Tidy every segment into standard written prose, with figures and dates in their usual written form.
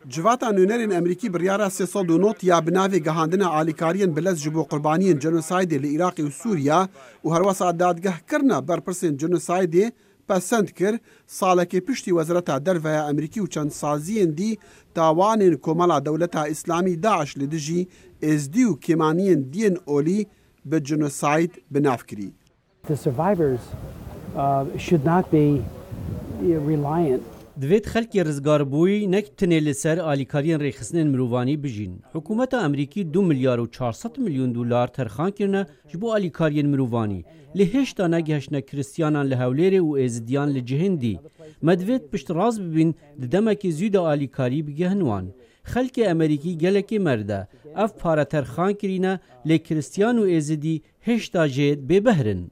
جواتا نونرین امریکی بریارا 309 یا بناوی گهاندنا آلیکاریان بلز جبو قربانیان جنوساید لعراق و سوریا و هروسا دادگه کرنا برپرسین جنوساید پسند کر سالک پشتی وزارت درویا امریکی و چند سازیین دی تاوانین کمالا دولتا اسلامی داعش لدجی ازدی و کمانیین دین اولی به جنوساید بناف کری. The survivors should not be reliant. دوید خلکی رزگار بوی نکتنه لسر آلیکاریان ریخستن مروانی بجین. حکومت امریکی 2 میلیارد و 400 میلیون دلار ترخان کرنه جبو آلیکاریان مروانی. لهش تا نگهشنه کریستیانان لحولیر و ازدیان لجهندی. مدوید پشت راز ببین دمکی زود آلیکاری بگهنوان. خلک امریکی گلکی مرده. اف پارا ترخان کرینه لکریستیان و ازدی هشتا جید ببهرن.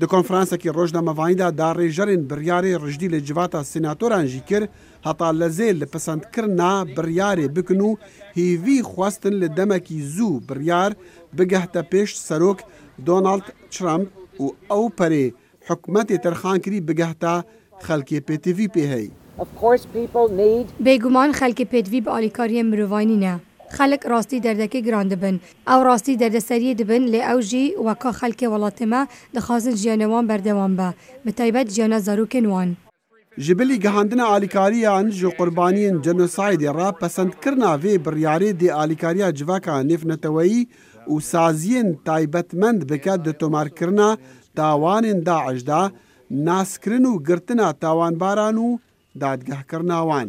د کنفرانس کې روزنامه وایدا دار جرن بریاري رجدي لجواتا سيناتوران جيكر هطا لزيل پسند کرنا بریاري بکنو هیوی خواستن لدمکی زو بریار بگهتا پیش سروک دونالد ترامپ و او پری حکومت ترخان کری بگهتا خلکی پی تی وی پی هی. بێگومان خەلکی پێدوی بە ئالیکاریە مرۆڤانی نە. خەلک ڕاستی دەردەکەی گران دەبن. ئەو ڕاستی دەردەسەریە دەبن لێ ئەو ژی وەکا خەلکێ وڵاتەمە دەخوازن ژیانەوان بەردەوام بە بە تایبەت ژیانە زاروکên wan. جبلی گهاندنا آلیکاریان جو قربانیین جنوساید را پسند کرنا وی بریاری دی آلیکاریا جواکا نفنتوایی و سازیین تایبەتمەند بکات د تومار کرنا تاوانین داعش دا ناسکرن و گرتنا تاوانباران و دادگه کرناوان.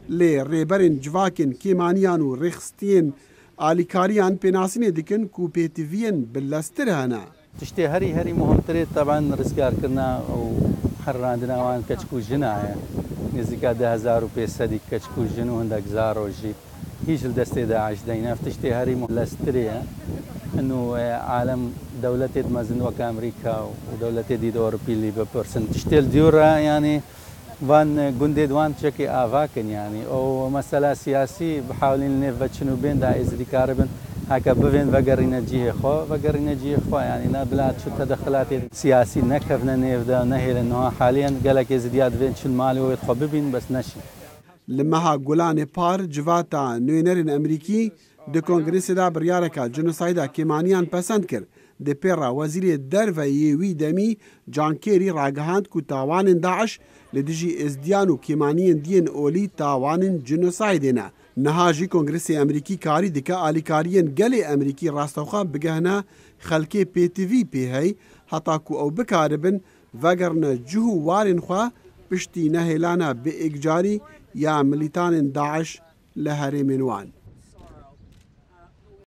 لی ریبرین جواکین کیمانیان و رخستین آلیکاریان پیناسین دکن کو پیتوین بلستر هنا. تشتی هری مهمتری طبعا رزگار کرنا و حراندنا وان کچکو جنایه. نزدیکا 1500 کچکو جنو هندک زاروجی. هیچ الدسته داعش دينا فتشتي هاري ملستريا انه عالم دولتي مازن وك امريكا ودولتي دي اوروبي اللي ببرسن تشتيل ديورا يعني وان جندي دوان تشكي افاكن يعني او مساله سياسي بحاولين نفتشنو بين دا ازدي كاربن هكا بفين وقرينا جيه خو يعني لا بلاد شو تدخلات سياسي نكفنا نفدا نهي لانه حاليا قالك ازدياد فين شو المالي ويتخببين بس نشي لمها گولان پار جواتا نوینرین امریکی د کنگریس دا بریارکا جنوسایدا کیمانیان پسند کرد. د پیرا وزیر دروی وی دمی جان کیری راگهاند کو تاوان داعش لدجی ازدیان و کیمانیان دین اولی تاوان جنوسایدینا. نهاجی کنگریس امریکی کاری دکا آلیکاریان گل امریکی راستوخا بگهنا خلکی پی تی وی پی هی حتا کو او بکاربن وگرن جهو وارن خوا پشتی نهیلانا به اگجاری یا ملیتان داعش لهرم وان.